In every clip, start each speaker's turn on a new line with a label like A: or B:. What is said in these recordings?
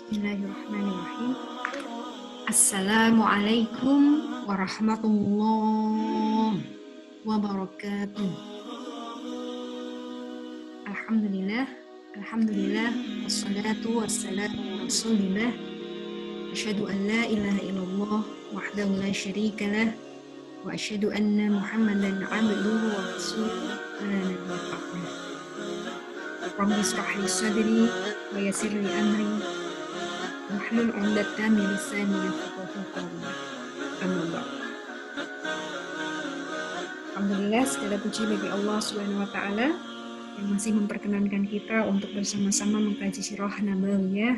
A: Bismillahirrahmanirrahim. Assalamualaikum warahmatullahi wabarakatuh. Alhamdulillah, alhamdulillah, wassalatu wassalamu ala rasulillah. Asyhadu an la ilaha illallah wahdahu la syarika lah wa asyhadu anna Muhammadan abduhu wa rasuluhu la nabiyya ba'dah. Rabbi ishrah li sadri wa yassir li amri wahlul 'uqdatam min lisani yafqahu qawli. Amma ba'd. Alhamdulillah, segala puji bagi Allah Subhanahu wa taala yang masih memperkenankan kita untuk bersama-sama mengkaji sirah nabawiyah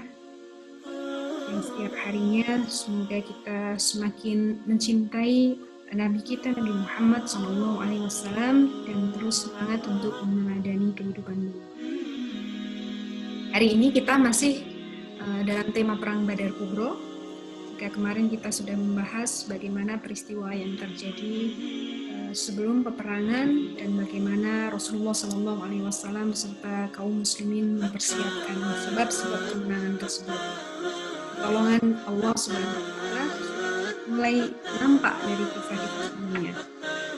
A: yang setiap harinya semoga kita semakin mencintai Nabi kita Nabi Muhammad SAW dan terus semangat untuk meneladani kehidupan beliau. Hari ini kita masih dalam tema Perang Badar Kubro. Jika kemarin kita sudah membahas bagaimana peristiwa yang terjadi sebelum peperangan dan bagaimana Rasulullah SAW beserta kaum muslimin mempersiapkan sebab-sebab kemenangan tersebut. Pertolongan Allah Subhanahu wa taala mulai nampak dari kisah-kisah sebelumnya.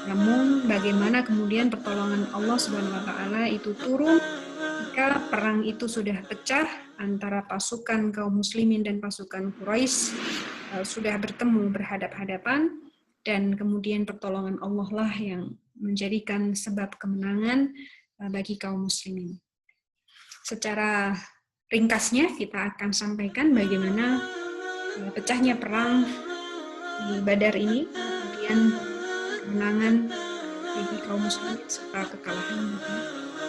A: Namun bagaimana kemudian pertolongan Allah Subhanahu wa taala itu turun ketika perang itu sudah pecah antara pasukan kaum muslimin dan pasukan Quraisy sudah bertemu berhadap-hadapan, dan kemudian pertolongan Allah lah yang menjadikan sebab kemenangan bagi kaum muslimin. Secara ringkasnya kita akan sampaikan bagaimana pecahnya perang di Badar ini, kemudian kemenangan bagi kaum muslimin serta kekalahan bagi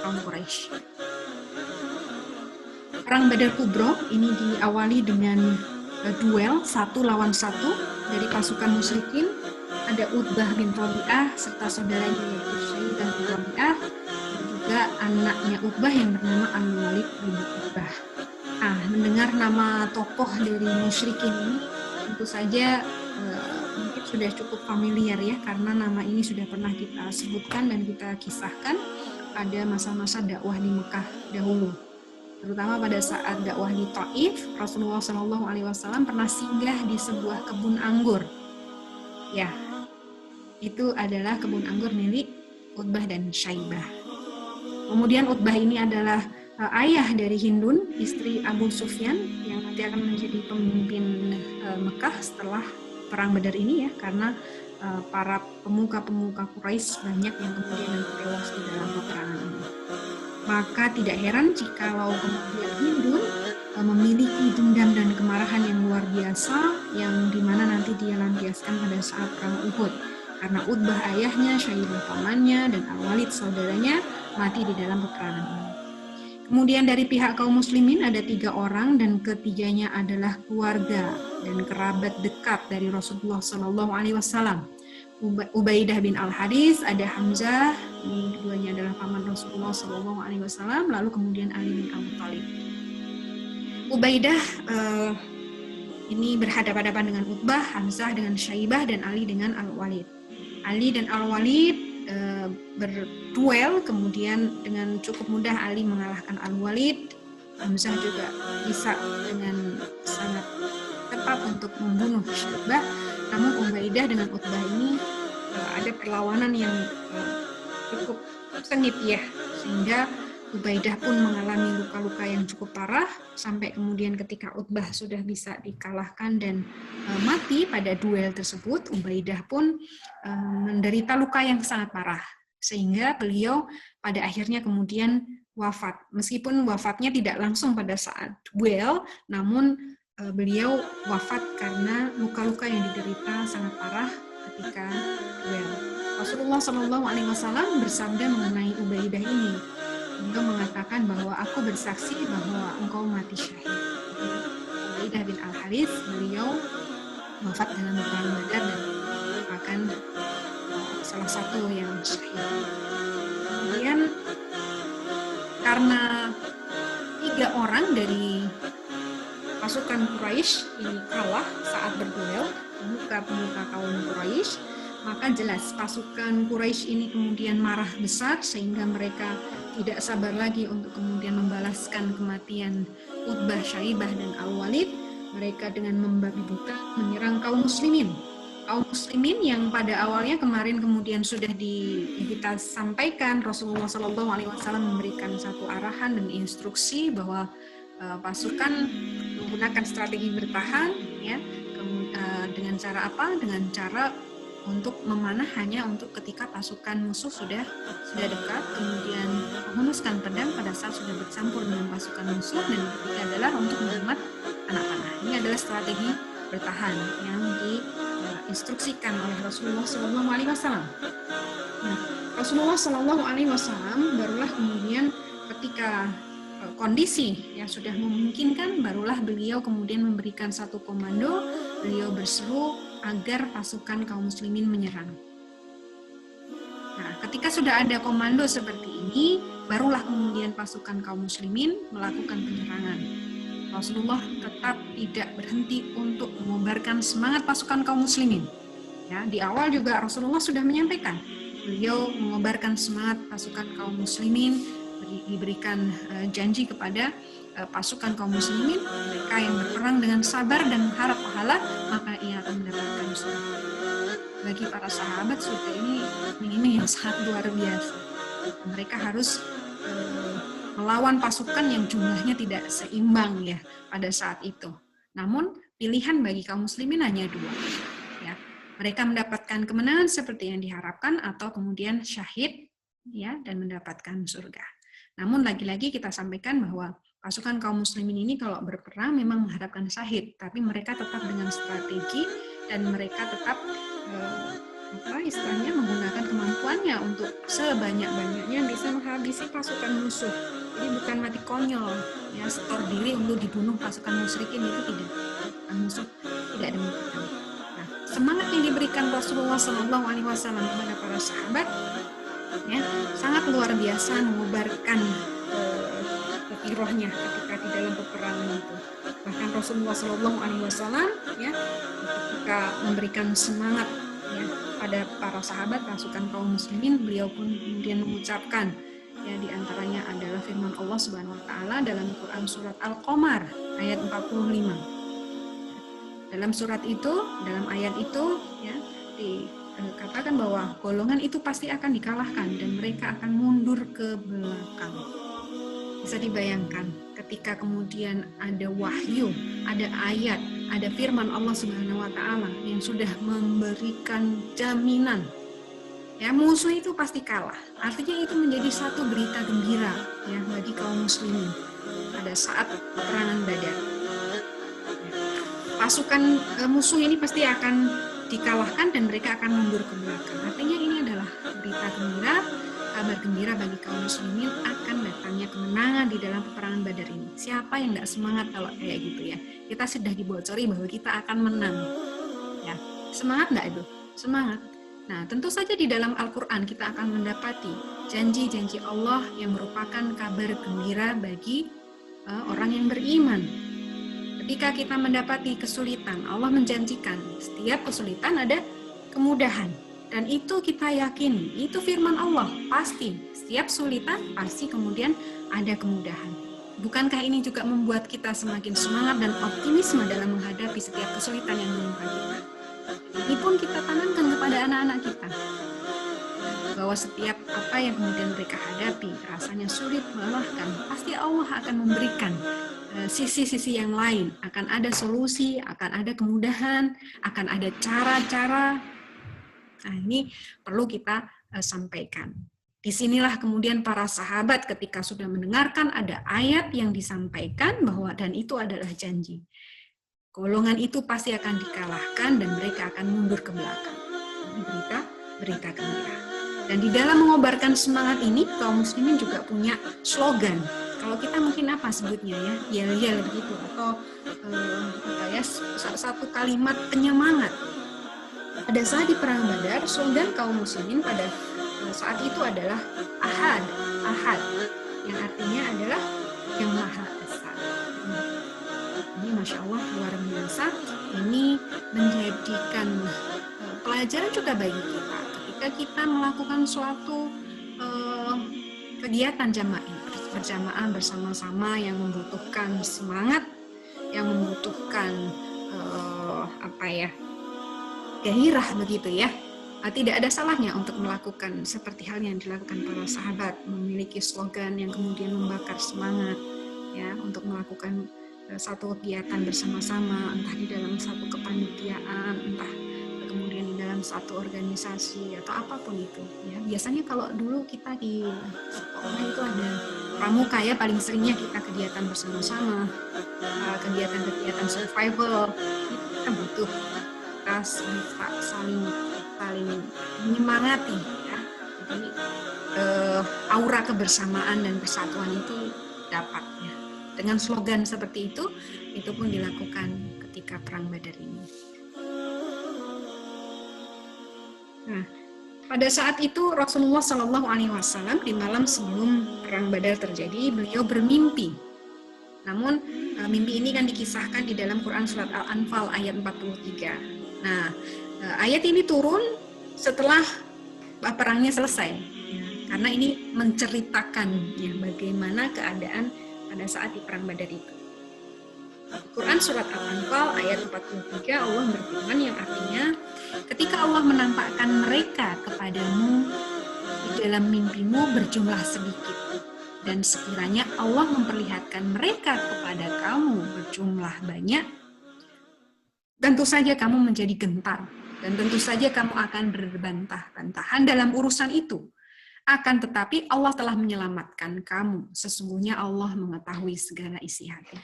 A: kaum Quraisy. Perang Badar Kubro ini diawali dengan duel 1 lawan 1 dari pasukan musyrikin. Ada Utbah bin Rabi'ah serta saudaranya yaitu Syaibah bin Rabi'ah, dan juga anaknya Utbah yang bernama Al-Walid bin Utbah. Mendengar nama tokoh dari musyrikin ini tentu saja mungkin sudah cukup familiar ya, karena nama ini sudah pernah kita sebutkan dan kita kisahkan pada masa-masa dakwah di Mekah dahulu. Terutama pada saat dakwah di Taif, Rasulullah SAW pernah singgah di sebuah kebun anggur. Ya, itu adalah kebun anggur milik Utbah dan Syaibah. Kemudian Utbah ini adalah ayah dari Hindun, istri Abu Sufyan, yang nanti akan menjadi pemimpin Mekah setelah perang Badar ini ya, karena para pemuka-pemuka Quraisy banyak yang kemudian nanti tewas di dalam peperangan ini. Maka tidak heran jikalau kemudian Hindun memiliki dendam dan kemarahan yang luar biasa, yang dimana nanti dia lampiaskan pada saat perang Uhud, karena Utbah ayahnya, Syaibah pamannya, dan Al-Walid saudaranya mati di dalam peperangan ini. Kemudian dari pihak kaum muslimin ada 3 orang, dan ketiganya adalah keluarga dan kerabat dekat dari Rasulullah SAW. Ubaidah bin Al-Haris, ada Hamzah, ini keduanya adalah paman Rasulullah SAW, lalu kemudian Ali bin Abi Thalib. Ubaidah ini berhadapan-hadapan dengan Utbah, Hamzah dengan Syaibah, dan Ali dengan Al-Walid. Ali dan Al-Walid berduel, kemudian dengan cukup mudah Ali mengalahkan Al-Walid. Hamzah juga bisa dengan sangat tepat untuk membunuh Syaibah. Namun Ubaidah dengan Utbah ini ada perlawanan yang cukup sengit ya, sehingga Ubaidah pun mengalami luka-luka yang cukup parah, sampai kemudian ketika Utbah sudah bisa dikalahkan dan mati pada duel tersebut, Ubaidah pun menderita luka yang sangat parah, sehingga beliau pada akhirnya kemudian wafat. Meskipun wafatnya tidak langsung pada saat duel, namun beliau wafat karena luka-luka yang diderita sangat parah ketika duel. Rasulullah SAW bersabda mengenai Ubaidah ini. Beliau mengatakan bahwa aku bersaksi bahwa engkau mati syahid. Ubaidah bin Al-Haris, beliau wafat dalam perang Badar dan merupakan salah satu yang syahid. Kemudian karena 3 orang dari pasukan Quraisy ini kalah saat berduel, pemuka kaum Quraisy, maka jelas pasukan Quraisy ini kemudian marah besar sehingga mereka tidak sabar lagi untuk kemudian membalaskan kematian Utbah, Syaibah, dan Al-Walid. Mereka dengan membabi buta menyerang kaum muslimin. Kaum muslimin yang pada awalnya kemarin kemudian sudah kita sampaikan, Rasulullah SAW memberikan satu arahan dan instruksi bahwa pasukan menggunakan strategi bertahan, ya, dengan cara apa? Dengan cara untuk memanah hanya untuk ketika pasukan musuh sudah dekat, kemudian menghunuskan pedang pada saat sudah bercampur dengan pasukan musuh, dan yang ketiga adalah untuk menghemat anak panah. Ini adalah strategi bertahan yang diinstruksikan oleh Rasulullah SAW. Nah, Rasulullah SAW barulah kemudian ketika kondisi yang sudah memungkinkan, barulah beliau kemudian memberikan satu komando. Beliau berseru agar pasukan kaum muslimin menyerang. Nah, ketika sudah ada komando seperti ini, barulah kemudian pasukan kaum muslimin melakukan penyerangan. Rasulullah tetap tidak berhenti untuk mengobarkan semangat pasukan kaum muslimin. Ya, di awal juga Rasulullah sudah menyampaikan, beliau mengobarkan semangat pasukan kaum muslimin, diberikan janji kepada pasukan kaum muslimin, mereka yang berperang dengan sabar dan mengharap pahala, maka ia akan mendapatkan surga. Bagi para sahabat, surga ini yang sangat luar biasa. Mereka harus melawan pasukan yang jumlahnya tidak seimbang ya pada saat itu. Namun pilihan bagi kaum muslimin hanya dua. Ya, mereka mendapatkan kemenangan seperti yang diharapkan atau kemudian syahid, ya, dan mendapatkan surga. Namun lagi-lagi kita sampaikan bahwa pasukan kaum muslimin ini kalau berperang memang mengharapkan syahid, tapi mereka tetap dengan strategi dan mereka tetap istilahnya menggunakan kemampuannya untuk sebanyak-banyaknya bisa menghabisi pasukan musuh. Jadi bukan mati konyol, ya, setor diri untuk dibunuh pasukan musyrikin, itu tidak. Pasukan musuh tidak demikian. Nah, semangat yang diberikan Rasulullah SAW kepada para sahabat, ya, sangat luar biasa, mengobarkan rohnya ketika di dalam peperangan itu. Bahkan Rasulullah SAW, ya, ketika memberikan semangat, ya, pada para sahabat pasukan kaum muslimin, beliau pun kemudian mengucapkan, ya, diantaranya adalah firman Allah Subhanahu Wa Taala dalam Quran surat Al-Qamar ayat 45. Dalam surat itu, dalam ayat itu, ya, dikatakan bahwa golongan itu pasti akan dikalahkan dan mereka akan mundur ke belakang. Bisa dibayangkan ketika kemudian ada wahyu, ada ayat, ada firman Allah Subhanahu Wa Taala yang sudah memberikan jaminan, ya, musuh itu pasti kalah. Artinya itu menjadi satu berita gembira, ya, bagi kaum muslimin pada saat peperangan Badar. Pasukan musuh ini pasti akan dikalahkan dan mereka akan mundur ke belakang. Artinya ini adalah berita gembira, kabar gembira bagi kaum muslimin akan datangnya kemenangan di dalam peperangan Badar ini. Siapa yang tidak semangat kalau kayak gitu ya? Kita sudah dibocori bahwa kita akan menang. Ya, semangat enggak itu? Semangat. Nah, tentu saja di dalam Al-Quran kita akan mendapati janji-janji Allah yang merupakan kabar gembira bagi orang yang beriman. Ketika kita mendapati kesulitan, Allah menjanjikan setiap kesulitan ada kemudahan. Dan itu kita yakini, itu firman Allah, pasti setiap kesulitan pasti kemudian ada kemudahan. Bukankah ini juga membuat kita semakin semangat dan optimisme dalam menghadapi setiap kesulitan yang menimpa kita? Ini pun kita tanamkan kepada anak-anak kita, bahwa setiap apa yang kemudian mereka hadapi rasanya sulit, melelahkan, pasti Allah akan memberikan sisi-sisi yang lain, akan ada solusi, akan ada kemudahan, akan ada cara-cara. Nah, ini perlu kita sampaikan. Disinilah kemudian para sahabat ketika sudah mendengarkan ada ayat yang disampaikan bahwa dan itu adalah janji. Golongan itu pasti akan dikalahkan dan mereka akan mundur ke belakang. Ini berita gembira. Dan di dalam mengobarkan semangat ini, kaum muslimin juga punya slogan. Kalau kita mungkin apa sebutnya ya, yel-yel begitu, atau satu kalimat penyemangat. Pada saat di perang Badar, slogan kaum muslimin pada saat itu adalah Ahad, Ahad, yang artinya adalah yang Maha Esa. Ini Masya Allah luar biasa. Ini menjadikan pelajaran juga bagi kita ketika kita melakukan suatu kegiatan berjamaah bersama-sama yang membutuhkan semangat, yang membutuhkan gairah begitu ya. Tidak ada salahnya untuk melakukan seperti hal yang dilakukan para sahabat, memiliki slogan yang kemudian membakar semangat ya untuk melakukan satu kegiatan bersama-sama, entah di dalam satu kepanitiaan, entah kemudian di dalam satu organisasi atau apapun itu ya. Biasanya kalau dulu kita di sekolah itu ada pramuka ya, paling seringnya kita kegiatan bersama-sama, kegiatan-kegiatan survival itu kita butuh, kita saling menyemangati ya. Jadi aura kebersamaan dan persatuan itu dapat ya. Dengan slogan seperti itu pun dilakukan ketika perang Badar ini. Nah, pada saat itu Rasulullah Shallallahu Alaihi Wasallam di malam sebelum perang Badar terjadi, beliau bermimpi. Namun mimpi ini kan dikisahkan di dalam Quran surat Al-Anfal ayat 43. Nah, ayat ini turun setelah perangnya selesai, ya, karena ini menceritakan ya bagaimana keadaan pada saat di perang Badar itu. Quran surat Al-Anfal ayat 43 Allah berfirman yang artinya, ketika Allah menampakkan mereka kepadamu di dalam mimpimu berjumlah sedikit, dan sekiranya Allah memperlihatkan mereka kepada kamu berjumlah banyak, tentu saja kamu menjadi gentar, dan tentu saja kamu akan berbantah-bantahan dalam urusan itu. Akan tetapi Allah telah menyelamatkan kamu. Sesungguhnya Allah mengetahui segala isi hati.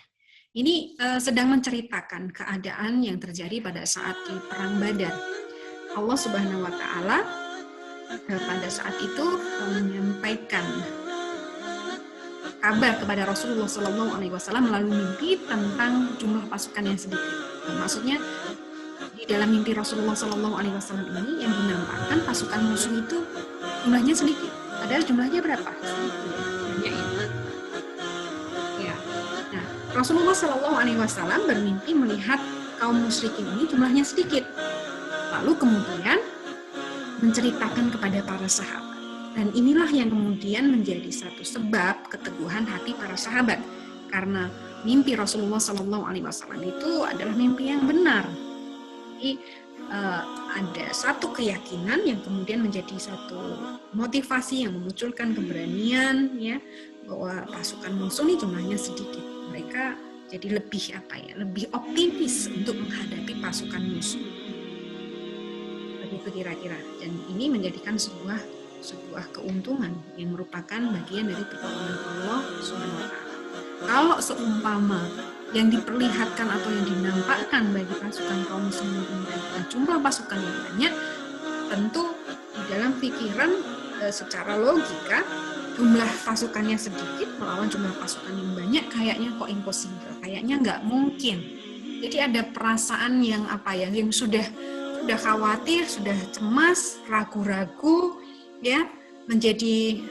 A: Ini sedang menceritakan keadaan yang terjadi pada saat di perang Badar. Allah Subhanahu wa Ta'ala pada saat itu menyampaikan kabar kepada Rasulullah SAW melalui mimpi tentang jumlah pasukan yang sedikit. Maksudnya di dalam mimpi Rasulullah SAW ini yang dinampakkan pasukan musuh itu jumlahnya sedikit. Padahal jumlahnya berapa? Sedikit. Banyak ya. Nah, Rasulullah SAW bermimpi melihat kaum musyrikin ini jumlahnya sedikit. Lalu kemudian menceritakan kepada para sahabat. Dan inilah yang kemudian menjadi satu sebab keteguhan hati para sahabat. Karena mimpi Rasulullah SAW itu adalah mimpi yang benar. Jadi ada satu keyakinan yang kemudian menjadi satu motivasi yang memunculkan keberanian ya, bahwa pasukan musuh ini jumlahnya sedikit. Mereka jadi lebih optimis untuk menghadapi pasukan musuh. Begitu kira-kira. Dan ini menjadikan sebuah keuntungan yang merupakan bagian dari pertolongan Allah Subhanahu wa Ta'ala. Kalau seumpama yang diperlihatkan atau yang dinampakkan bagi pasukan kaum muslimin ini adalah jumlah pasukan yang banyak, tentu di dalam pikiran secara logika jumlah pasukannya sedikit melawan jumlah pasukan yang banyak kayaknya kok impossible, kayaknya nggak mungkin. Jadi ada perasaan yang yang sudah khawatir, sudah cemas, ragu-ragu ya, menjadi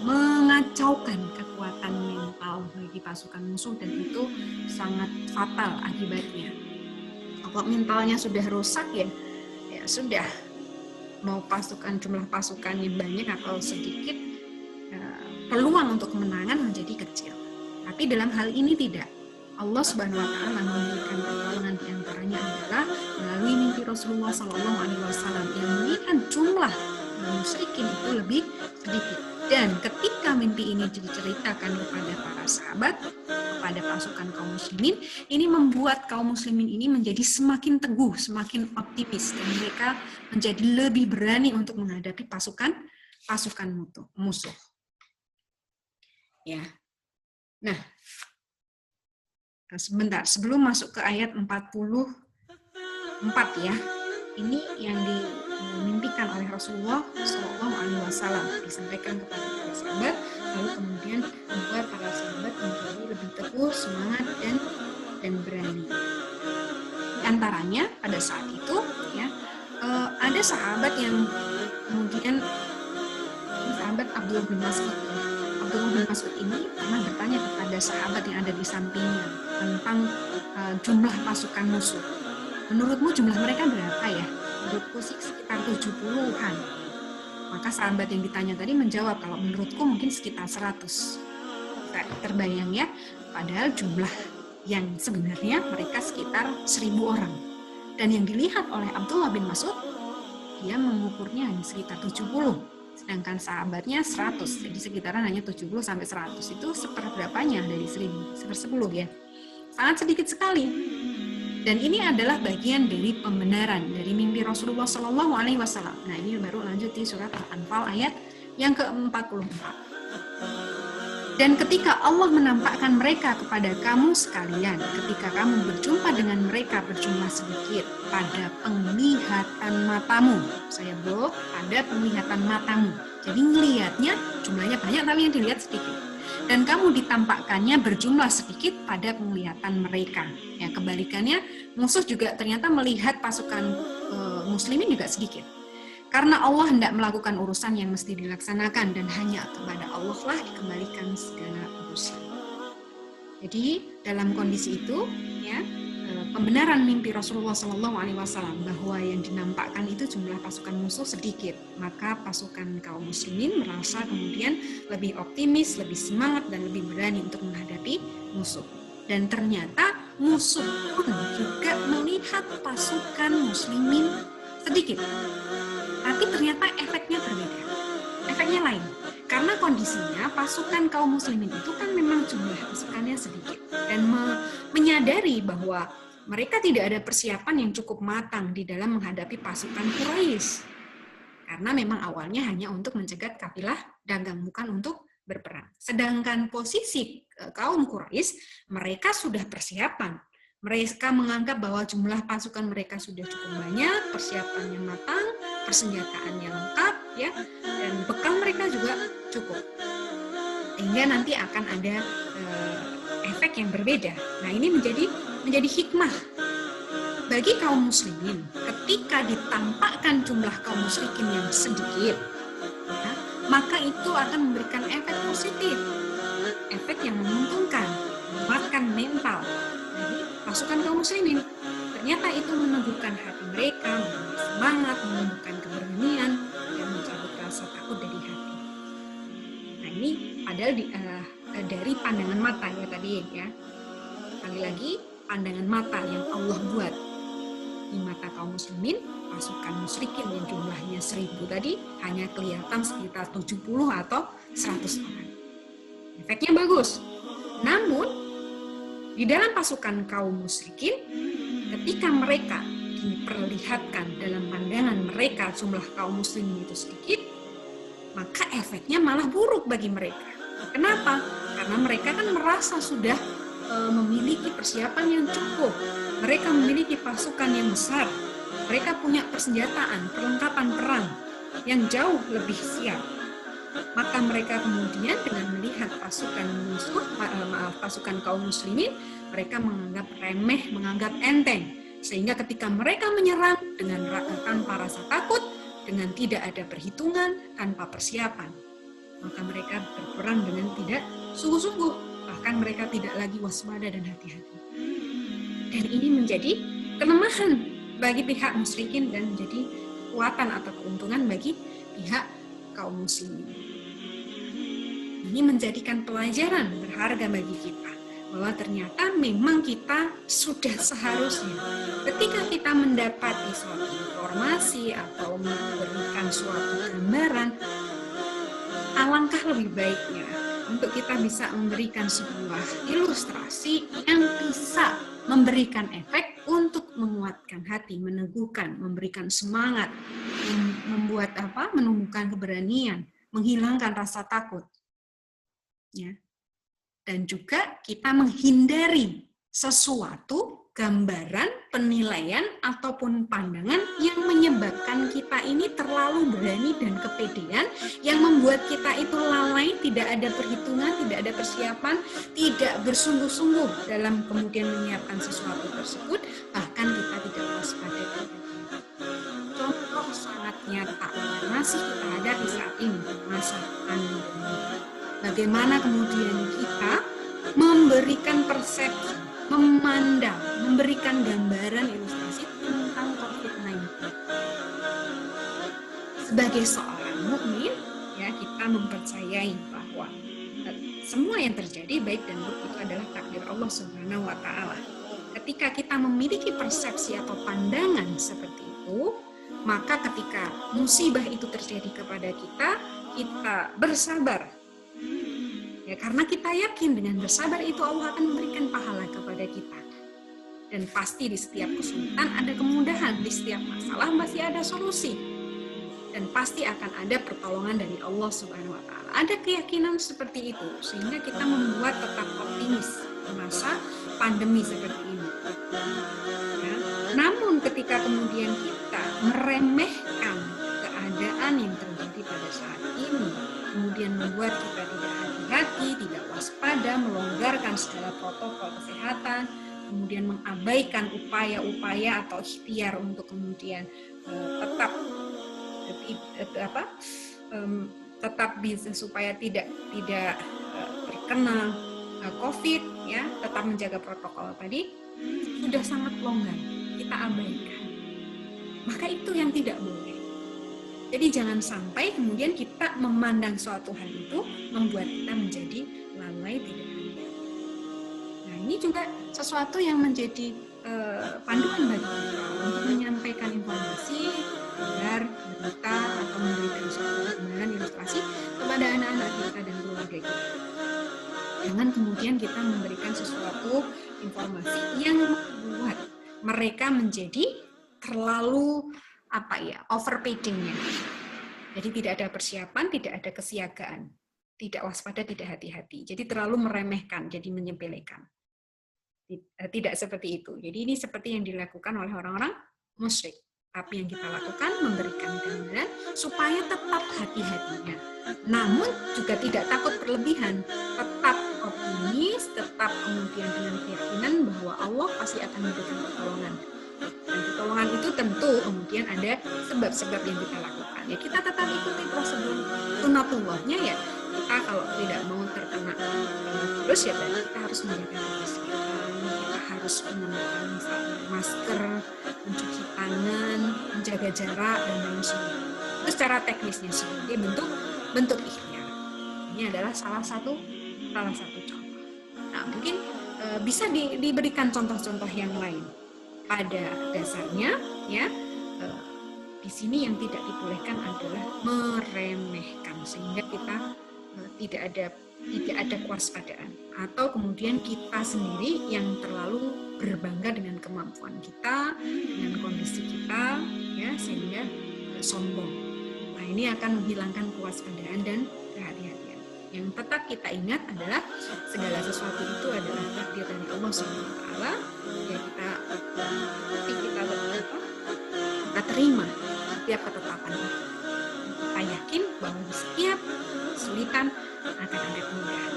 A: mengacaukan kekuatan mental bagi pasukan musuh, dan itu sangat fatal akibatnya. Kalau mentalnya sudah rusak ya sudah, mau jumlah pasukannya banyak atau sedikit, peluang untuk kemenangan menjadi kecil. Tapi dalam hal ini tidak. Allah Subhanahu wa Ta'ala memberikan pertolongan, di antaranya adalah melalui mimpi Rasulullah SAW yang melihat jumlah musyrikin itu lebih sedikit. Dan ketika mimpi ini diceritakan kepada para sahabat, kepada pasukan kaum muslimin, ini membuat kaum muslimin ini menjadi semakin teguh, semakin optimis, dan mereka menjadi lebih berani untuk menghadapi pasukan musuh. Ya. Nah, sebentar, sebelum masuk ke ayat 44 ya, ini yang dimimpikan oleh Rasulullah SAW, disampaikan kepada para sahabat, lalu kemudian membuat para sahabat menjadi lebih teguh, semangat dan berani. Di antaranya pada saat itu ya, ada sahabat yang kemudian sahabat Abdullah bin Mas'ud. Abdullah bin Mas'ud ini pernah bertanya kepada sahabat yang ada di sampingnya tentang jumlah pasukan musuh. menurutmu jumlah mereka berapa ya? Menurutku sih sekitar 70-an. Maka sahabat yang ditanya tadi menjawab, kalau menurutku mungkin sekitar 100. Terbayang ya, padahal jumlah yang sebenarnya mereka sekitar 1000 orang. Dan yang dilihat oleh Abdullah bin Mas'ud, dia mengukurnya hanya sekitar 70, sedangkan sahabatnya 100, jadi sekitaran hanya 70 sampai 100. Itu seperberapanya dari 1000, 1/10 ya. Sangat sedikit sekali. Dan ini adalah bagian dari pembenaran dari mimpi Rasulullah Shallallahu Alaihi Wasallam. Nah, ini baru lanjut di surat Al-Anfal ayat yang ke-44. Dan ketika Allah menampakkan mereka kepada kamu sekalian, ketika kamu berjumpa dengan mereka berjumlah sedikit pada penglihatan matamu, saya blok, pada penglihatan matamu. Jadi ngelihatnya jumlahnya banyak tapi yang dilihat sedikit. Dan kamu ditampakkannya berjumlah sedikit pada penglihatan mereka. Ya, kebalikannya, musuh juga ternyata melihat pasukan muslimin juga sedikit. Karena Allah hendak melakukan urusan yang mesti dilaksanakan dan hanya kepada Allah lah dikembalikan segala urusan. Jadi dalam kondisi itu, ya, pembenaran mimpi Rasulullah SAW bahwa yang dinampakkan itu jumlah pasukan musuh sedikit, maka pasukan kaum muslimin merasa kemudian lebih optimis, lebih semangat dan lebih berani untuk menghadapi musuh. Dan ternyata musuh pun juga melihat pasukan muslimin sedikit. Tapi ternyata efeknya berbeda, efeknya lain. Karena kondisinya pasukan kaum muslimin itu kan memang jumlah pasukannya sedikit. Dan menyadari bahwa mereka tidak ada persiapan yang cukup matang di dalam menghadapi pasukan Quraisy. Karena memang awalnya hanya untuk mencegat kafilah dagang, bukan untuk berperang. Sedangkan posisi kaum Quraisy, mereka sudah persiapan. Mereka menganggap bahwa jumlah pasukan mereka sudah cukup banyak, persiapannya matang, persenjataannya lengkap, ya, dan bekal mereka juga cukup. Sehingga nanti akan ada efek yang berbeda. Nah, ini menjadi hikmah bagi kaum muslimin ketika ditampakkan jumlah kaum musyrikin yang sedikit, ya, maka itu akan memberikan efek positif, efek yang menguntungkan, menguatkan mental pasukan kaum muslimin. Ternyata itu meneguhkan hati mereka, memberi semangat, menumbuhkan keberanian, dan mencabut rasa takut dari hati. Nah, ini padahal dari pandangan mata ya tadi ya. Sekali lagi, pandangan mata yang Allah buat di mata kaum muslimin, pasukan musyrikin yang jumlahnya 1000 tadi hanya kelihatan sekitar 70 atau 100 orang. Efeknya bagus. Namun di dalam pasukan kaum musyrikin, ketika mereka diperlihatkan dalam pandangan mereka jumlah kaum muslimin itu sedikit, maka efeknya malah buruk bagi mereka. Kenapa? Karena mereka kan merasa sudah memiliki persiapan yang cukup. Mereka memiliki pasukan yang besar. Mereka punya persenjataan, perlengkapan perang yang jauh lebih siap. Maka mereka kemudian dengan melihat pasukan musuh, pasukan kaum muslimin, mereka menganggap remeh, menganggap enteng. Sehingga ketika mereka menyerang dengan tanpa rasa takut, dengan tidak ada perhitungan, tanpa persiapan, maka mereka berperang dengan tidak sungguh-sungguh. Bahkan mereka tidak lagi waspada dan hati-hati. Dan ini menjadi kelemahan bagi pihak musyrikin dan menjadi kekuatan atau keuntungan bagi pihak kaum muslimin. Ini menjadikan pelajaran berharga bagi kita bahwa ternyata memang kita sudah seharusnya ketika kita mendapati suatu informasi atau memberikan suatu gambaran, alangkah lebih baiknya untuk kita bisa memberikan sebuah ilustrasi yang bisa memberikan efek untuk menguatkan hati, meneguhkan, memberikan semangat, membuat menumbuhkan keberanian, menghilangkan rasa takut. Ya. Dan juga kita menghindari sesuatu, gambaran, penilaian, ataupun pandangan yang menyebabkan kita ini terlalu berani dan kepedean, yang membuat kita itu lalai, tidak ada perhitungan, tidak ada persiapan, tidak bersungguh-sungguh dalam kemudian menyiapkan sesuatu tersebut, bahkan kita tidak waspada. Contoh sangat nyata masih kita hadapi saat ini, masa pandemi. Bagaimana kemudian kita memberikan persepsi, memandang, memberikan gambaran ilustrasi tentang COVID-19. Sebagai seorang mukmin, ya, kita mempercayai bahwa semua yang terjadi baik dan buruk itu adalah takdir Allah Subhanahu wa taala. Ketika kita memiliki persepsi atau pandangan seperti itu, maka ketika musibah itu terjadi kepada kita, kita bersabar. Ya, karena kita yakin dengan bersabar itu Allah akan memberikan pahala kepada kita. Dan pasti di setiap kesulitan ada kemudahan, di setiap masalah masih ada solusi. Dan pasti akan ada pertolongan dari Allah Subhanahu wa taala. Ada keyakinan seperti itu sehingga kita membuat tetap optimis di masa pandemi seperti ini. Ya. Namun ketika kemudian kita meremehkan keadaan yang terjadi pada saat ini, kemudian membuat kita tidak hati-hati, tidak waspada, melonggarkan segala protokol kesehatan, kemudian mengabaikan upaya-upaya atau ikhtiar untuk kemudian tetap bisa supaya tidak terkena COVID, ya, tetap menjaga protokol tadi, sudah sangat longgar, kita abaikan. Maka itu yang tidak boleh. Jadi jangan sampai kemudian kita memandang suatu hal itu membuat kita menjadi lalai, tidak hati-hati. Nah, ini juga sesuatu yang menjadi panduan bagi kita untuk menyampaikan informasi agar berita atau memberikan suatu gambaran ilustrasi kepada anak-anak kita dan keluarga kita. Jangan kemudian kita memberikan sesuatu informasi yang membuat mereka menjadi terlalu overpaiding-nya. Jadi tidak ada persiapan, tidak ada kesiagaan, tidak waspada, tidak hati-hati. Jadi terlalu meremehkan, jadi menyepelekan. Tidak seperti itu. Jadi ini seperti yang dilakukan oleh orang-orang musyrik. Tapi yang kita lakukan memberikan gambaran supaya tetap hati-hatinya. Namun juga tidak takut berlebihan, tetap optimis, tetap kemudian dengan keyakinan bahwa Allah pasti akan memberikan pertolongan. Dan pertolongan itu tentu kemudian ada sebab-sebab yang kita lakukan. Ya, kita tetap ikuti prosedur sunatullahnya, ya. Kita kalau tidak mau terkena virus, ya berarti kita harus menjaga kesehatan, kita harus menggunakan masker, mencuci tangan, menjaga jarak, dan lain sebagainya. Itu secara teknisnya sebagai bentuk ikhtiar. Ini adalah salah satu contoh. Nah, mungkin bisa diberikan contoh-contoh yang lain. Pada dasarnya, ya, di sini yang tidak dibolehkan adalah meremehkan sehingga kita tidak ada kewaspadaan, atau kemudian kita sendiri yang terlalu berbangga dengan kemampuan kita, dengan kondisi kita, ya, sehingga sombong. Nah, ini akan menghilangkan kewaspadaan dan kehati-hatian. Yang tetap kita ingat adalah segala sesuatu itu adalah takdir dari Allah Subhanahu wa taala. Ya, kita terima setiap ketetapan itu. Kita yakin bahwa di setiap kesulitan akan ada kemudahan.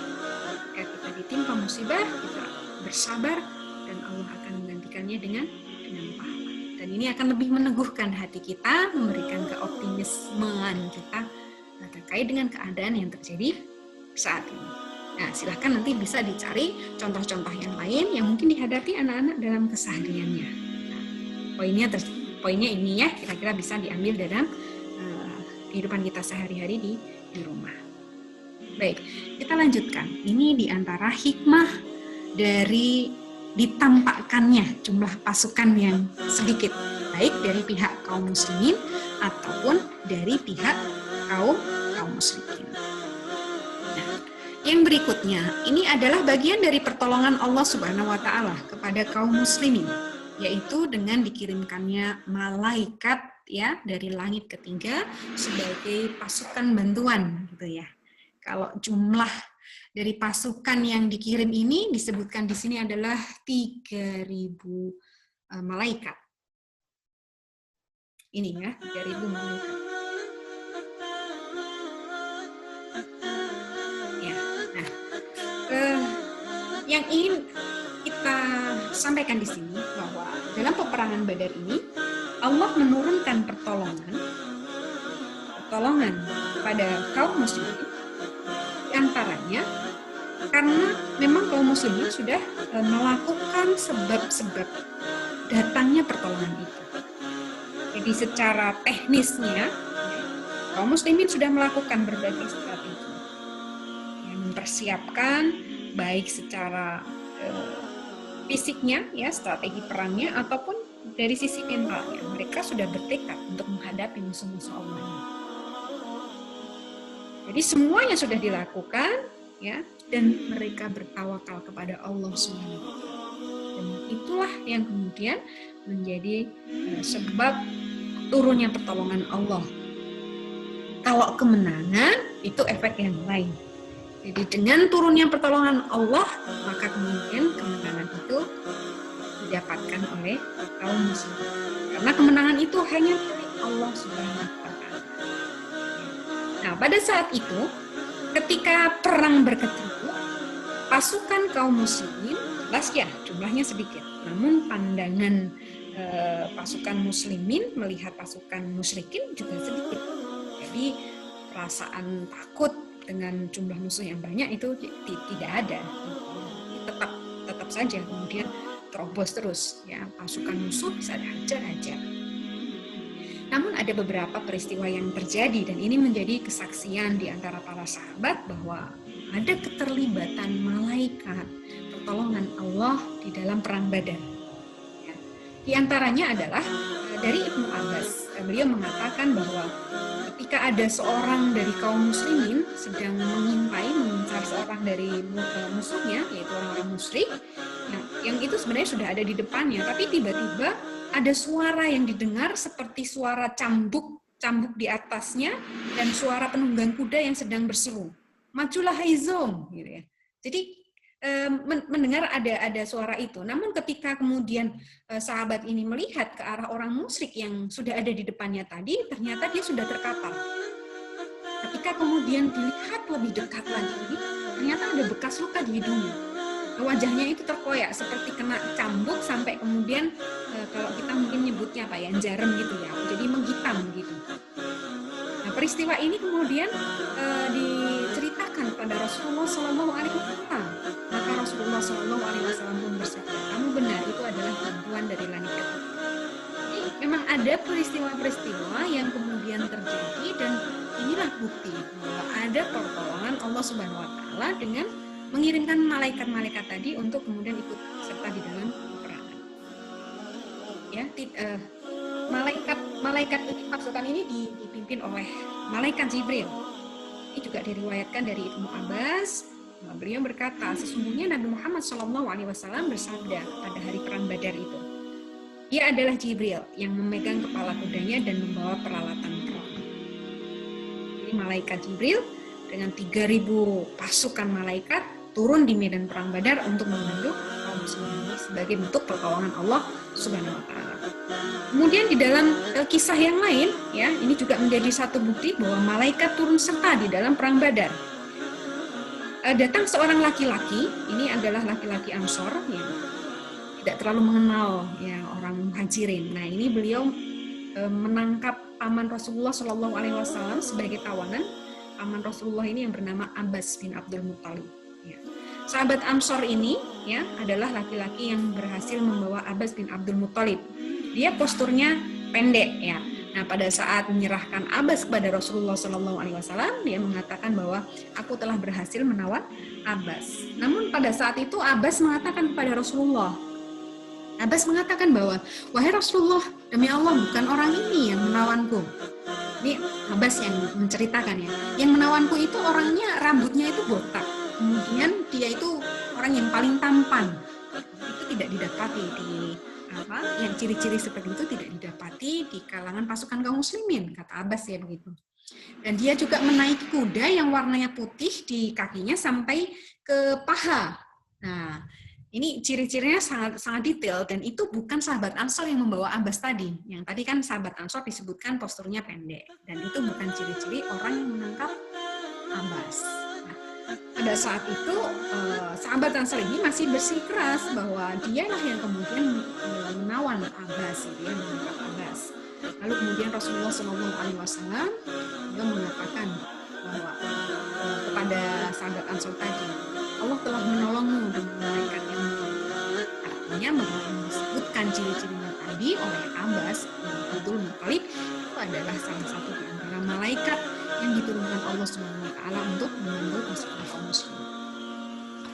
A: Jika kita ditimpa musibah, kita bersabar dan Allah akan menggantikannya dengan pahala. Dan ini akan lebih meneguhkan hati kita, memberikan keoptimismean kita terkait dengan keadaan yang terjadi saat ini. Nah, silahkan nanti bisa dicari contoh-contoh yang lain yang mungkin dihadapi anak-anak dalam kesehariannya. Nah, poinnya ini, ya, kira-kira bisa diambil dalam kehidupan kita sehari-hari di rumah. Baik, kita lanjutkan. Ini diantara hikmah dari ditampakkannya jumlah pasukan yang sedikit, baik dari pihak kaum muslimin ataupun dari pihak kaum musyrikin. Nah, yang berikutnya, ini adalah bagian dari pertolongan Allah Subhanahu wa taala kepada kaum muslimin, yaitu dengan dikirimkannya malaikat, ya, dari langit ketiga sebagai pasukan bantuan, gitu ya. Kalau jumlah dari pasukan yang dikirim ini disebutkan di sini adalah 3.000 malaikat. Ini, ya, 3.000 malaikat. Ya, nah, yang ingin kita sampaikan di sini bahwa dalam peperangan Badar ini Allah menurunkan pertolongan kepada kaum muslimin, antaranya karena memang kaum muslimin sudah melakukan sebab-sebab datangnya pertolongan itu. Jadi secara teknisnya, kaum muslimin sudah melakukan berbagai strategi yang mempersiapkan baik secara fisiknya, ya strategi perangnya, ataupun dari sisi mentalnya. Mereka sudah bertekad untuk menghadapi musuh-musuh Allah. Jadi semuanya sudah dilakukan, ya, dan mereka bertawakal kepada Allah Subhanahu wa Ta'ala. Dan itulah yang kemudian menjadi sebab turunnya pertolongan Allah. Kalau kemenangan itu efek yang lain. Jadi dengan turunnya pertolongan Allah, maka kemudian kemenangan itu didapatkan oleh kaum muslimin. Karena kemenangan itu hanya dari Allah Subhanahu wa Ta'ala. Nah, pada saat itu, ketika perang berkecamuk, pasukan kaum muslimin, jelas ya jumlahnya sedikit, namun pandangan pasukan muslimin melihat pasukan musyrikin juga sedikit. Jadi perasaan takut dengan jumlah musuh yang banyak itu tidak ada. Tetap saja kemudian terobos terus, ya, pasukan musuh bisa hajar-hajar. Namun ada beberapa peristiwa yang terjadi dan ini menjadi kesaksian di antara para sahabat bahwa ada keterlibatan malaikat pertolongan Allah di dalam perang Badar. Ya. Di antaranya adalah dari Ibnu Abbas. Beliau mengatakan bahwa ketika ada seorang dari kaum muslimin sedang mengintai, mengincar seorang dari musuhnya, yaitu orang-orang musyrik, yang itu sebenarnya sudah ada di depannya, tapi tiba-tiba ada suara yang didengar seperti suara cambuk di atasnya dan suara penunggang kuda yang sedang berseru, majulah Haizom, gitu ya. Jadi mendengar ada suara itu. Namun ketika kemudian sahabat ini melihat ke arah orang musyrik yang sudah ada di depannya tadi, ternyata dia sudah terkapar. Ketika kemudian dilihat lebih dekat lagi, ternyata ada bekas luka di hidungnya. Wajahnya itu terkoyak seperti kena cambuk sampai kemudian kalau kita mungkin nyebutnya apa ya, jarum gitu ya, jadi menghitam gitu. Nah, peristiwa ini kemudian diceritakan pada Rasulullah SAW. Maka Rasulullah SAW pun bersabda, kamu benar, itu adalah bantuan dari langit ketiga. Jadi memang ada peristiwa-peristiwa yang kemudian terjadi dan inilah bukti bahwa ada pertolongan Allah Subhanahu Wa Taala dengan mengirimkan malaikat-malaikat tadi untuk kemudian ikut serta di dalam peperangan. Ya, malaikat pasukan ini dipimpin oleh malaikat Jibril. Ini juga diriwayatkan dari Ibnu Abbas. Beliau berkata, sesungguhnya Nabi Muhammad SAW bersabda pada hari perang Badar itu, dia adalah Jibril yang memegang kepala kudanya dan membawa peralatan perang. Jadi malaikat Jibril dengan 3.000 pasukan malaikat turun di medan perang Badar untuk membantu kaum muslimin sebagai bentuk pertolongan Allah Subhanahu wa Ta'ala. Kemudian di dalam kisah yang lain, ya, ini juga menjadi satu bukti bahwa malaikat turun serta di dalam perang Badar. Datang seorang laki-laki, ini adalah laki-laki Ansor yang tidak terlalu mengenal ya orang Muhajirin. Nah, ini beliau menangkap paman Rasulullah SAW sebagai tawanan. Paman Rasulullah ini yang bernama Abbas bin Abdul Muttalib. Ya. Sahabat Ansor ini ya adalah laki-laki yang berhasil membawa Abbas bin Abdul Muttalib. Dia posturnya pendek ya. Nah, pada saat menyerahkan Abbas kepada Rasulullah SAW, dia mengatakan bahwa aku telah berhasil menawan Abbas. Namun pada saat itu Abbas mengatakan kepada Rasulullah, Abbas mengatakan bahwa, wahai Rasulullah, demi Allah bukan orang ini yang menawanku. Ini Abbas yang menceritakan ya. Yang menawanku itu orangnya rambutnya itu botak. Kemudian dia itu orang yang paling tampan. Itu tidak didapati yang ciri-ciri seperti itu tidak didapati di kalangan pasukan kaum muslimin, kata Abbas ya begitu. Dan dia juga menaiki kuda yang warnanya putih di kakinya sampai ke paha. Nah, ini ciri-cirinya sangat detail dan itu bukan sahabat Ansor yang membawa Abbas tadi. Yang tadi kan sahabat Ansor disebutkan posturnya pendek dan itu bukan ciri-ciri orang yang menangkap Abbas. Pada saat itu sahabat Ansor ini masih bersikeras bahwa dialah yang kemudian menawan Abbas, dia menangkap Abbas. Lalu kemudian Rasulullah SAW dia mengatakan bahwa kepada sahabat Ansor tadi, Allah telah menolongmu dengan malaikat yang artinya bahwa disebutkan ciri-cirinya tadi Nabi oleh Abbas bin Abdul Muthalib itu adalah salah satu di antara malaikat yang diturunkan Allah Subhanahu wa taala untuk membantu pasukan kaum muslimin.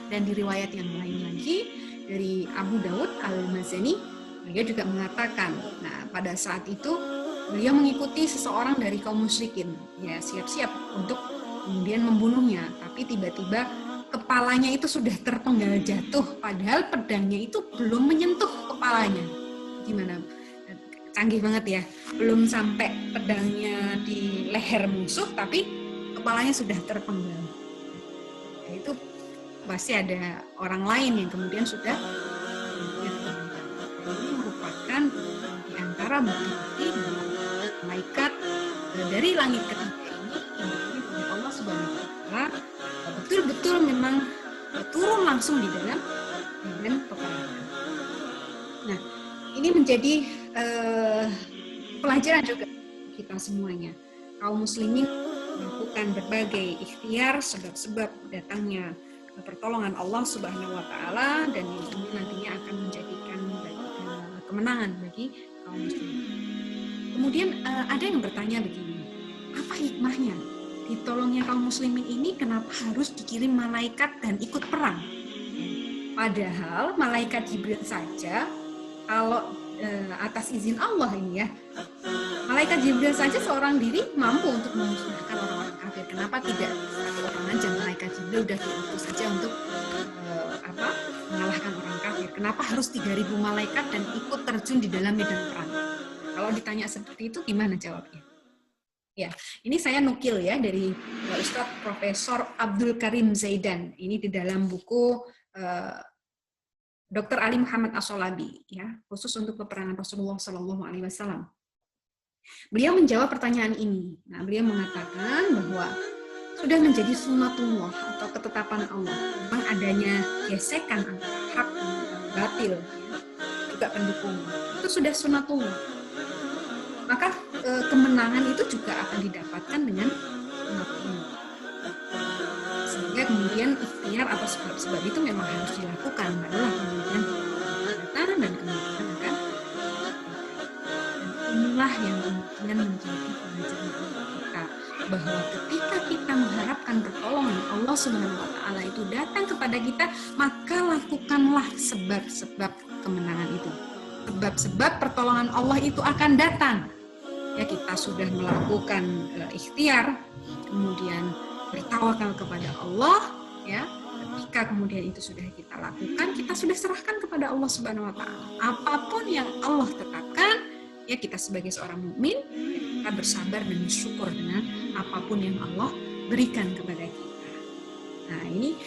A: Dan di riwayat yang lain lagi dari Abu Daud Al-Mazani, beliau juga mengatakan, nah pada saat itu beliau mengikuti seseorang dari kaum musyrikin, ya siap-siap untuk kemudian membunuhnya, tapi tiba-tiba kepalanya itu sudah terpenggal jatuh, padahal pedangnya itu belum menyentuh kepalanya. Gimana? Canggih banget ya, belum sampai pedangnya di leher musuh, tapi kepalanya sudah terpenggal. Ya, itu pasti ada orang lain yang kemudian sudah ini merupakan di antara bukti-bukti malaikat dari langit ketiga ini oleh Allah Subhanahu wa taala betul-betul memang turun langsung di dalam dengan peperangan. Nah, ini menjadi pelajaran juga kita semuanya. Kaum muslimin melakukan berbagai ikhtiar sebab-sebab datangnya pertolongan Allah Subhanahu wa taala, dan ini nantinya akan menjadikan kemenangan bagi kaum muslimin. Kemudian ada yang bertanya begini, apa hikmahnya ditolongnya kaum muslimin ini, kenapa harus dikirim malaikat dan ikut perang? Padahal malaikat Jibril saja, kalau atas izin Allah ini ya, malaikat Jibril saja seorang diri mampu untuk memusnahkan orang-orang kafir. Kenapa tidak satu orang aja malaikat Jibril sudah diutus saja untuk mengalahkan orang kafir? Kenapa harus 3.000 malaikat dan ikut terjun di dalam medan perang? Kalau ditanya seperti itu, gimana jawabnya? Ya, ini saya nukil ya dari Ustadz Profesor Abdul Karim Zaidan. Ini di dalam buku Dr. Ali Muhammad As-Solabi, ya, khusus untuk peperangan Rasulullah Shallallahu Alaihi Wasallam. Beliau menjawab pertanyaan ini. Nah, beliau mengatakan bahwa sudah menjadi sunnatullah atau ketetapan Allah, memang adanya gesekan antara hak dan batil, ya, juga pendukung. Itu sudah sunnatullah. Maka kemenangan itu juga akan didapatkan dengan sunnatullah. Sehingga kemudian ikhtiar atau sebab-sebab itu memang harus dilakukan, barulah kemudian datang dan kemudian akan. Dan inilah yang kemudian menjadi pelajaran kita, bahwa ketika kita mengharapkan pertolongan Allah Subhanahu wa taala itu datang kepada kita, maka lakukanlah sebab-sebab kemenangan itu. Sebab-sebab pertolongan Allah itu akan datang. Ya, kita sudah melakukan ikhtiar, kemudian bertawakal kepada Allah, ya. Ketika kemudian itu sudah kita lakukan, kita sudah serahkan kepada Allah Subhanahu wa taala. Apapun yang Allah tetapkan, ya kita sebagai seorang mukmin, kita bersabar dan bersyukur dengan apapun yang Allah berikan kepada kita. Nah, ini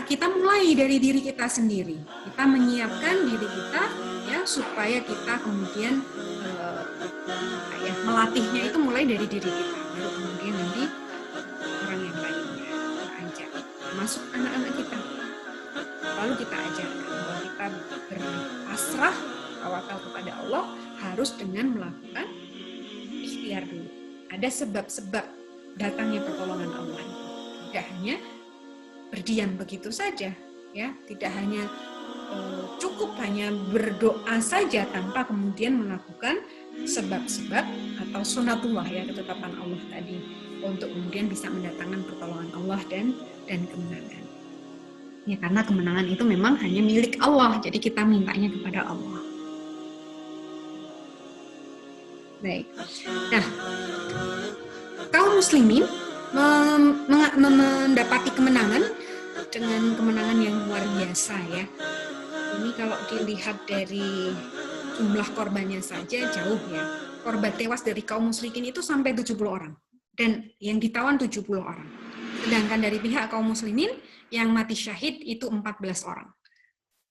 A: kita mulai dari diri kita sendiri. Kita menyiapkan diri kita, ya, supaya kita kemudian melatihnya itu mulai dari diri kita, baru kemudian nanti orang yang lainnya kita ajak, termasuk anak-anak kita. Lalu kita ajarkan bahwa kita berpasrah, tawakal kepada Allah harus dengan melakukan ikhtiar dulu. Ada sebab-sebab datangnya pertolongan Allah. Tidak hanya berdiam begitu saja, ya, tidak hanya cukup hanya berdoa saja tanpa kemudian melakukan sebab-sebab atau sunatullah, ya, ketetapan Allah tadi, untuk kemudian bisa mendatangkan pertolongan Allah dan kemenangan. Ya, karena kemenangan itu memang hanya milik Allah, jadi kita mintanya kepada Allah. Baik. Nah, kaum muslimin mendapati kemenangan dengan kemenangan yang luar biasa, ya. Ini kalau dilihat dari jumlah korbannya saja jauh, ya. Korban tewas dari kaum musyrikin itu sampai 70 orang. Dan yang ditawan 70 orang. Sedangkan dari pihak kaum muslimin yang mati syahid itu 14 orang.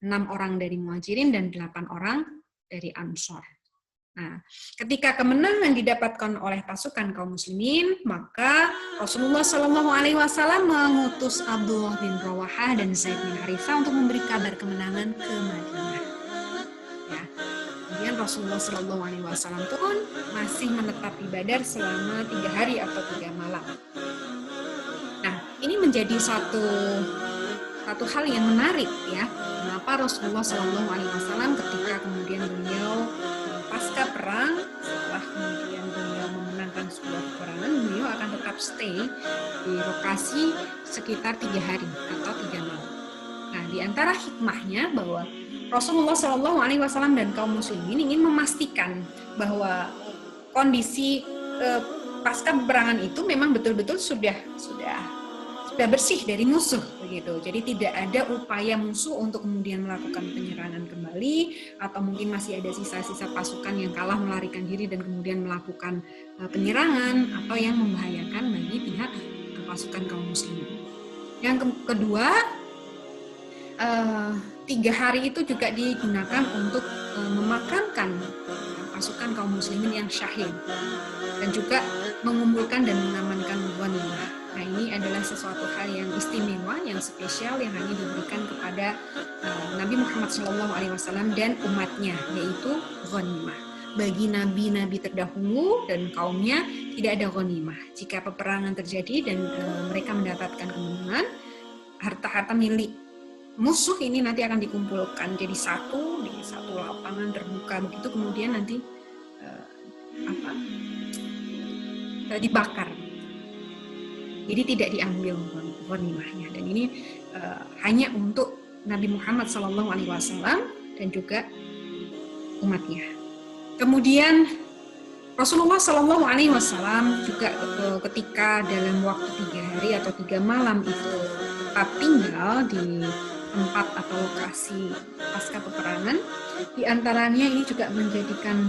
A: 6 orang dari Muhajirin dan 8 orang dari Ansor. Nah, ketika kemenangan didapatkan oleh pasukan kaum muslimin, maka Rasulullah Shallallahu Alaihi Wasallam mengutus Abdullah bin Rawahah dan Zaid bin Harithah untuk memberi kabar kemenangan ke Madinah. Ya. Kemudian Rasulullah Shallallahu Alaihi Wasallam pun masih menetap di Badar selama 3 hari atau 3 malam. Nah, ini menjadi satu hal yang menarik, ya. Kenapa Rasulullah Shallallahu Alaihi Wasallam ketika kemudian beliau akan tetap stay di lokasi sekitar 3 hari atau 3 malam. Nah, di antara hikmahnya bahwa Rasulullah Shallallahu Alaihi Wasallam dan kaum muslimin ingin memastikan bahwa kondisi pasca peperangan itu memang betul-betul sudah bersih dari musuh begitu. Jadi tidak ada upaya musuh untuk kemudian melakukan penyerangan kembali, atau mungkin masih ada sisa-sisa pasukan yang kalah melarikan diri dan kemudian melakukan penyerangan atau yang membahayakan bagi pihak pasukan kaum muslimin. Yang kedua, 3 hari itu juga digunakan untuk memakamkan pasukan kaum muslimin yang syahid dan juga mengumpulkan dan mengamankan ghanimah. Nah, ini adalah sesuatu hal yang istimewa, yang spesial, yang hanya diberikan kepada Nabi Muhammad SAW dan umatnya, yaitu ghanimah. Bagi nabi-nabi terdahulu dan kaumnya tidak ada ghanimah. Jika peperangan terjadi dan mereka mendapatkan kemenangan, harta-harta milik musuh ini nanti akan dikumpulkan jadi satu di satu lapangan terbuka begitu, kemudian nanti dibakar. Jadi tidak diambil ghanimahnya, dan ini hanya untuk Nabi Muhammad SAW dan juga umatnya. Kemudian Rasulullah SAW juga ketika dalam waktu 3 hari atau 3 malam itu tetap tinggal di tempat atau lokasi pasca peperangan, di antaranya ini juga menjadikan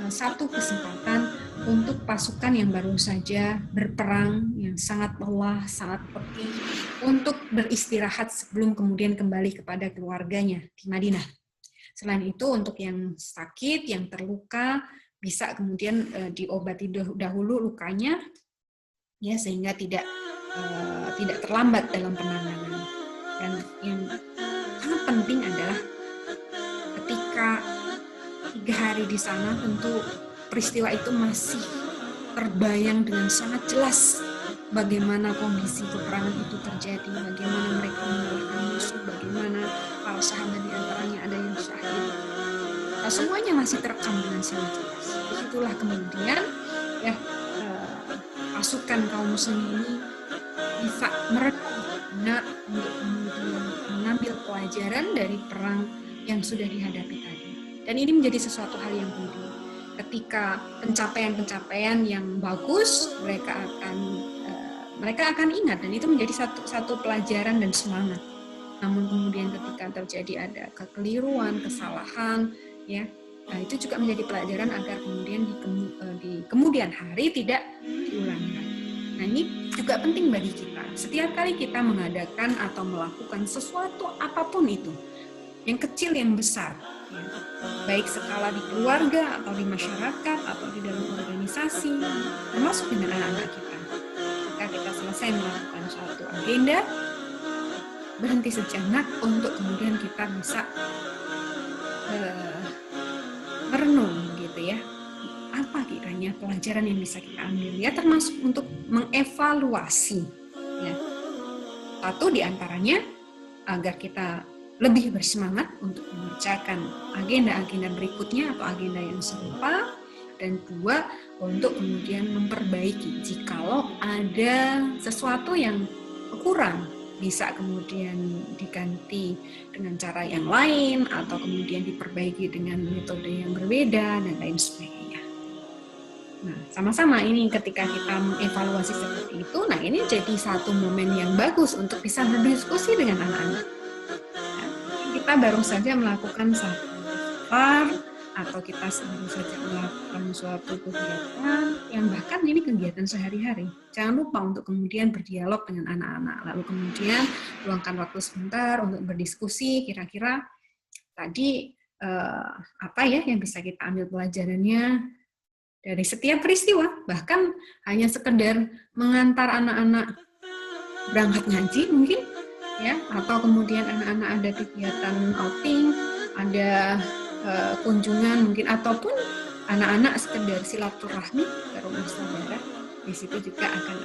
A: satu kesempatan untuk pasukan yang baru saja berperang, yang sangat lelah, sangat letih, untuk beristirahat sebelum kemudian kembali kepada keluarganya di Madinah. Selain itu, untuk yang sakit, yang terluka, bisa kemudian diobati dahulu lukanya, ya, sehingga tidak terlambat dalam penanganan. Dan yang sangat penting adalah ketika 3 hari di sana, tentu peristiwa itu masih terbayang dengan sangat jelas bagaimana kondisi peperangan itu terjadi, bagaimana mereka mengalahkan musuh, bagaimana para sahabat di antaranya ada yang syahid. Nah, semuanya masih terekam dengan sangat jelas. Itulah kemudian ya pasukan kaum muslimin ini bisa merenung untuk kemudian mengambil pelajaran dari perang yang sudah dihadapi tadi. Dan ini menjadi sesuatu hal yang penting. Ketika pencapaian-pencapaian yang bagus, mereka akan ingat, dan itu menjadi satu pelajaran dan semangat. Namun kemudian ketika terjadi ada kekeliruan, kesalahan, ya, nah itu juga menjadi pelajaran agar kemudian di kemudian hari tidak diulangi lagi. Nah, ini juga penting bagi kita. Setiap kali kita mengadakan atau melakukan sesuatu apapun itu, yang kecil yang besar, ya, baik skala di keluarga atau di masyarakat atau di dalam organisasi, termasuk dengan anak-anak kita. Jika kita selesai melakukan suatu agenda, berhenti sejenak untuk kemudian kita bisa merenung gitu ya, apa kiranya pelajaran yang bisa kita ambil, ya, termasuk untuk mengevaluasi, ya. Satu diantaranya agar kita lebih bersemangat untuk mengerjakan agenda-agenda berikutnya atau agenda yang serupa, dan 2, untuk kemudian memperbaiki jikalau ada sesuatu yang kurang, bisa kemudian diganti dengan cara yang lain atau kemudian diperbaiki dengan metode yang berbeda dan lain sebagainya. Nah, sama-sama ini ketika kita mengevaluasi seperti itu, nah ini jadi satu momen yang bagus untuk bisa berdiskusi dengan anak-anak. Kita baru saja melakukan satu atau kita baru saja melakukan suatu kegiatan yang bahkan ini kegiatan sehari-hari. Jangan lupa untuk kemudian berdialog dengan anak-anak, lalu kemudian luangkan waktu sebentar untuk berdiskusi kira-kira tadi apa ya yang bisa kita ambil pelajarannya dari setiap peristiwa, bahkan hanya sekedar mengantar anak-anak berangkat ngaji mungkin, ya, atau kemudian anak-anak ada kegiatan outing, ada kunjungan mungkin, ataupun anak-anak sekedar silaturahmi ke rumah saudara. Di situ juga akan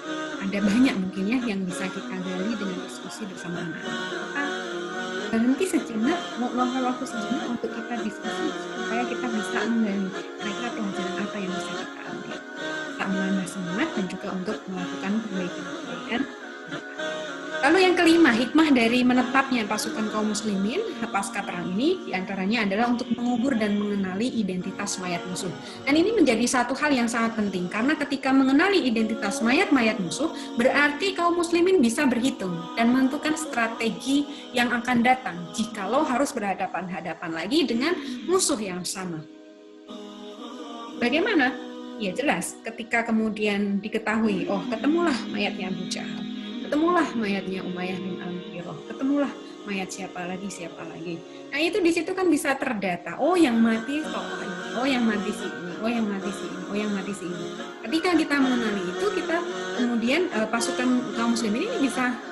A: ada banyak mungkin ya yang bisa kita gali dengan diskusi bersama anak-anak. Kita berhenti sejenak, meluangkan waktu sejenak untuk kita diskusi supaya kita bisa menggali kira-kira pelajaran apa yang bisa kita ambil, tak menambah semangat dan juga untuk melakukan Lalu yang kelima, hikmah dari menetapnya pasukan kaum muslimin pasca perang ini diantaranya adalah untuk mengubur dan mengenali identitas mayat musuh. Dan ini menjadi satu hal yang sangat penting, karena ketika mengenali identitas mayat-mayat musuh, berarti kaum muslimin bisa berhitung dan menentukan strategi yang akan datang jikalau harus berhadapan-hadapan lagi dengan musuh yang sama. Bagaimana? Ya jelas, ketika kemudian diketahui, oh ketemulah mayatnya Abu Jahal, ketemulah mayatnya Umayyah bin Al-Mughirah, ketemulah mayat siapa lagi. Nah itu di situ kan bisa terdata, oh yang mati tokoh ini, oh yang mati si ini, oh yang mati si ini, oh yang mati si ini. Ketika kita mengenali itu, kita kemudian pasukan kaum muslimin ini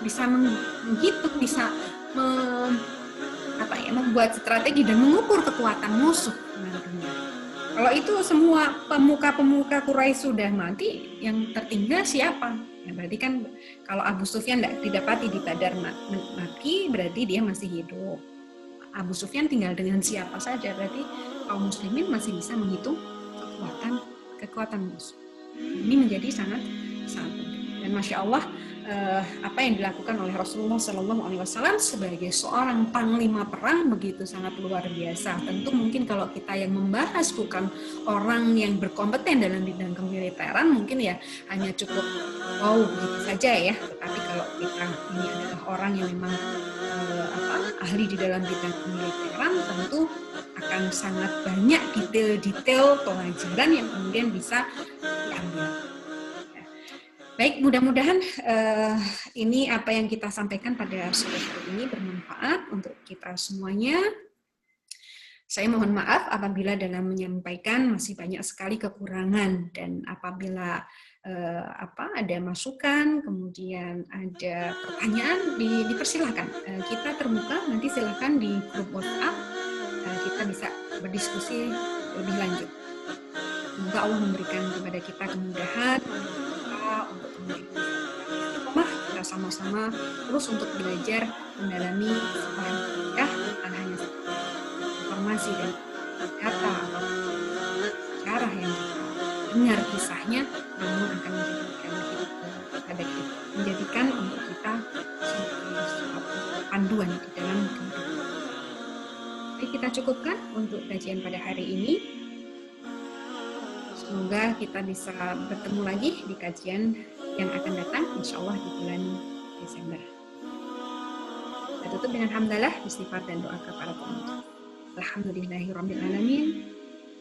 A: bisa menghitung, bisa membuat strategi dan mengukur kekuatan musuh nantinya. Kalau itu semua pemuka-pemuka Quraisy sudah mati, yang tertinggal siapa? Ya, berarti kan kalau Abu Sufyan tidak didapati di Badar mati, berarti dia masih hidup. Abu Sufyan tinggal dengan siapa saja, berarti kaum muslimin masih bisa menghitung kekuatan musuh. Ini menjadi sangat penting. Dan Masya Allah, apa yang dilakukan oleh Rasulullah SAW sebagai seorang panglima perang begitu sangat luar biasa. Tentu mungkin kalau kita yang membahas bukan orang yang berkompeten dalam bidang kemiliteran, mungkin ya hanya cukup wow gitu saja ya. Tetapi kalau kita ini adalah orang yang memang ahli di dalam bidang kemiliteran, tentu akan sangat banyak detail-detail pelajaran yang kemudian bisa diambil. Baik, mudah-mudahan ini apa yang kita sampaikan pada sore hari ini bermanfaat untuk kita semuanya. Saya mohon maaf apabila dalam menyampaikan masih banyak sekali kekurangan, dan apabila ada masukan, kemudian ada pertanyaan, dipersilahkan. Kita terbuka, nanti silakan di grup WhatsApp, kita bisa berdiskusi lebih lanjut. Semoga Allah memberikan kepada kita kemudahan untuk kemudian kita sama-sama terus untuk belajar mendalami sebuah akidah, bukan hanya informasi dan data atau cara yang kita dengar kisahnya, namun akan menjadikan untuk kita sebagai suatu panduan di dalam kehidupan. Jadi kita cukupkan untuk kajian pada hari ini. Semoga kita bisa bertemu lagi di kajian yang akan datang, insya Allah di bulan Desember. Kita tutup dengan hamdalah, istighfar dan doa kepada Allah. Alhamdulillahirrabbilalamin.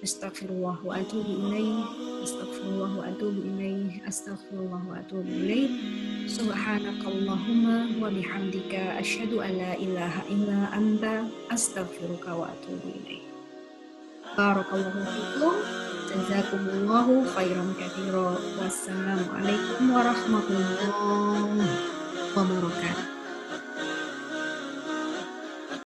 A: Astaghfirullah wa atubu ilaih. Astaghfirullah wa atubu ilaih. Astaghfirullah wa atubu ilaih. Subhanakallahumma wa bihamdika asyhadu an la ilaha illa anta astaghfiruka wa atubu ilaih. Barakallahu fikum. Jazakumullahu khairan katsira. Wassalamualaikum warahmatullahi wabarakatuh.